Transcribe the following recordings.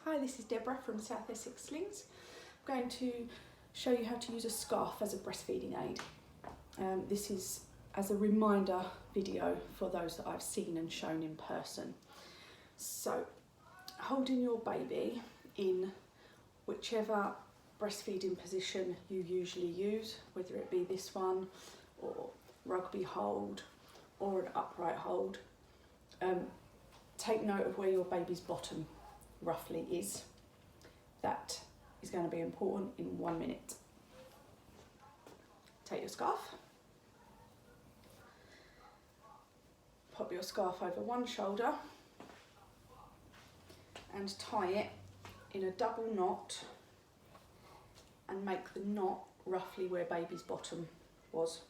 Hi, this is Deborah from South Essex Slings. I'm going to show you how to use a scarf as a breastfeeding aid. This is as a reminder video for those that I've seen and shown in person. So, holding your baby in whichever breastfeeding position you usually use, whether it be this one or Rugby Hold or an upright hold, take note of where your baby's bottom roughly is. That is going to be important in 1 minute. Take your scarf, pop your scarf over one shoulder and tie it in a double knot and make the knot roughly where baby's bottom was.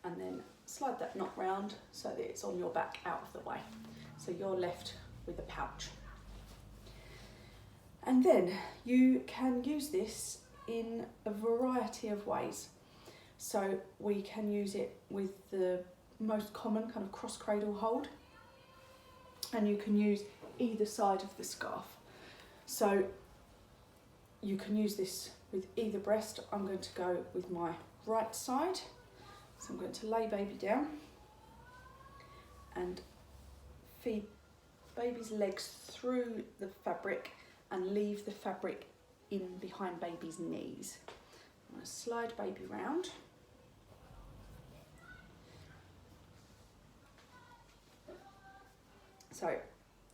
And then slide that knot round so that it's on your back out of the way. So you're left with a pouch. And then you can use this in a variety of ways. So we can use it with the most common kind of cross cradle hold, and you can use either side of the scarf. So you can use this with either breast. I'm going to go with my right side. So I'm going to lay baby down and feed baby's legs through the fabric and leave the fabric in behind baby's knees. I'm going to slide baby round. So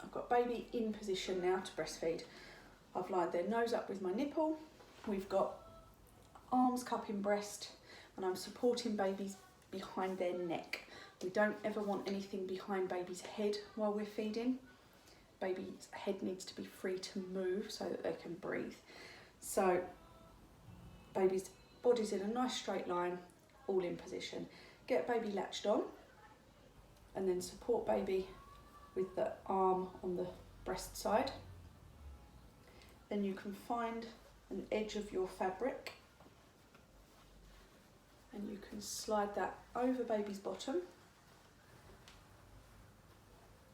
I've got baby in position now to breastfeed. I've lined their nose up with my nipple. We've got arms cupping breast, and I'm supporting babies behind their neck. We don't ever want anything behind baby's head while we're feeding. Baby's head needs to be free to move so that they can breathe. So baby's body's in a nice straight line, all in position. Get baby latched on and then support baby with the arm on the breast side. Then you can find an edge of your fabric and you can slide that over baby's bottom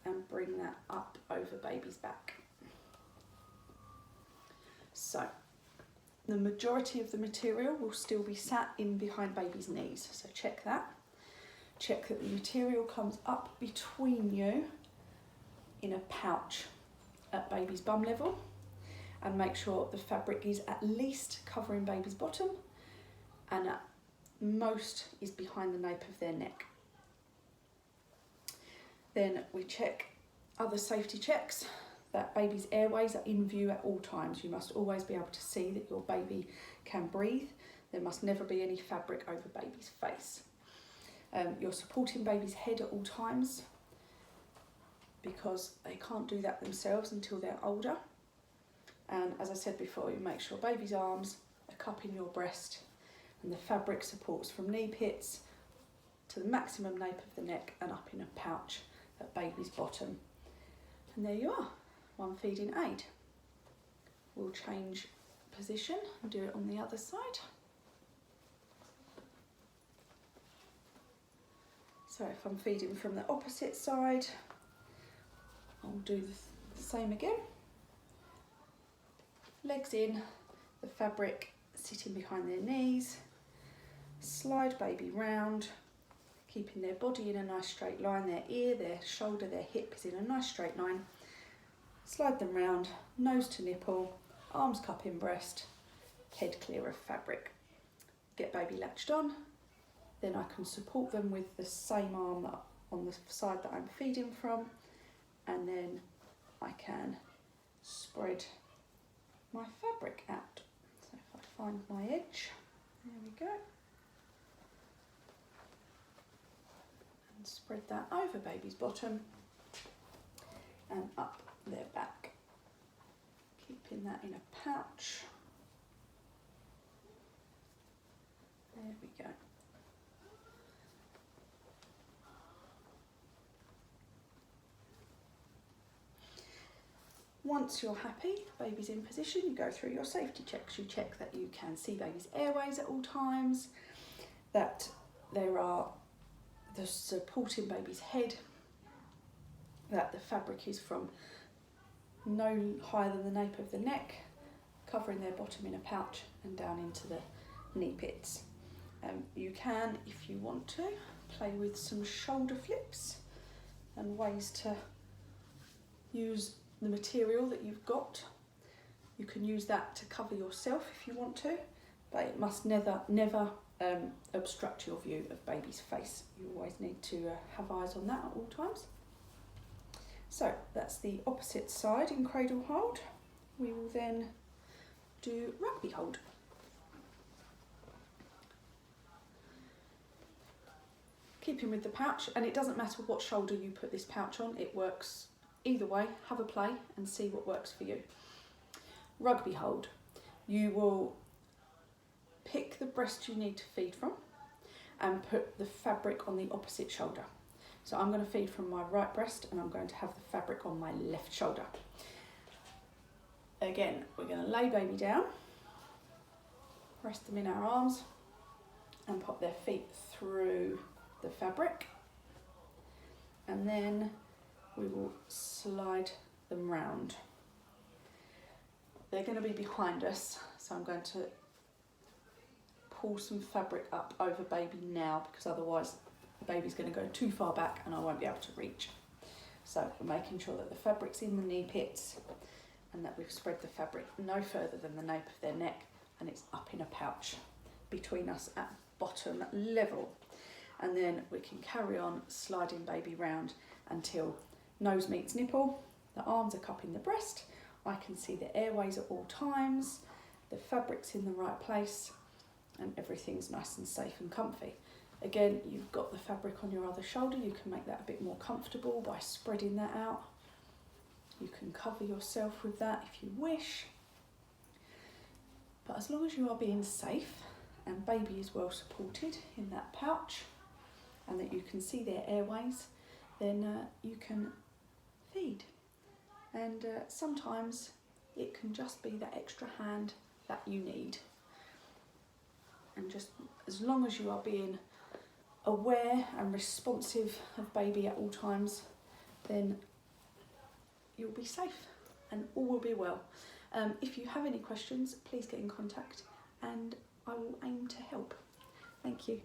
and bring that up over baby's back. So the majority of the material will still be sat in behind baby's knees, so check that. Check that the material comes up between you in a pouch at baby's bum level, and make sure the fabric is at least covering baby's bottom and at most is behind the nape of their neck. Then we check other safety checks, that baby's airways are in view at all times. You must always be able to see that your baby can breathe. There must never be any fabric over baby's face. You're supporting baby's head at all times because they can't do that themselves until they're older. And as I said before, you make sure baby's arms are cupping your breast and the fabric supports from knee pits to the maximum nape of the neck and up in a pouch at baby's bottom. And there you are, one feeding aid. We'll change position and do it on the other side. So if I'm feeding from the opposite side, I'll do the same again. Legs in, the fabric sitting behind their knees, slide baby round, keeping their body in a nice straight line, their ear, their shoulder, their hip is in a nice straight line. Slide them round, nose to nipple, arms cupping breast, head clear of fabric. Get baby latched on, then I can support them with the same arm on the side that I'm feeding from, and then I can spread my fabric out. So if I find my edge, there we go, and spread that over baby's bottom and up their back, keeping that in a pouch. There we go. Once you're happy, baby's in position, you go through your safety checks. You check that you can see baby's airways at all times, that there are the supporting baby's head that the fabric is from no higher than the nape of the neck, covering their bottom in a pouch and down into the knee pits. You can, if you want to, play with some shoulder flips and ways to use the material that you've got. You can use that to cover yourself if you want to, but it must never obstruct your view of baby's face. You always need to have eyes on that at all times. So that's the opposite side in Cradle Hold. We will then do Rugby Hold. Keeping with the pouch, and it doesn't matter what shoulder you put this pouch on, it works either way. Have a play and see what works for you. Rugby Hold. You will pick the breast you need to feed from and put the fabric on the opposite shoulder. So I'm going to feed from my right breast and I'm going to have the fabric on my left shoulder. Again, we're going to lay baby down, rest them in our arms and pop their feet through the fabric, and then we will slide them round. They're going to be behind us, so I'm going to pull some fabric up over baby now, because otherwise the baby's going to go too far back and I won't be able to reach. So we're making sure that the fabric's in the knee pits and that we've spread the fabric no further than the nape of their neck, and it's up in a pouch between us at bottom level. And then we can carry on sliding baby round until nose meets nipple, the arms are cupping the breast, I can see the airways at all times, the fabric's in the right place, and everything's nice and safe and comfy. Again, you've got the fabric on your other shoulder, you can make that a bit more comfortable by spreading that out. You can cover yourself with that if you wish. But as long as you are being safe and baby is well supported in that pouch and that you can see their airways, then you can feed. And sometimes it can just be that extra hand that you need. And just as long as you are being aware and responsive of baby at all times, then you'll be safe and all will be well. If you have any questions, please get in contact and I will aim to help. Thank you.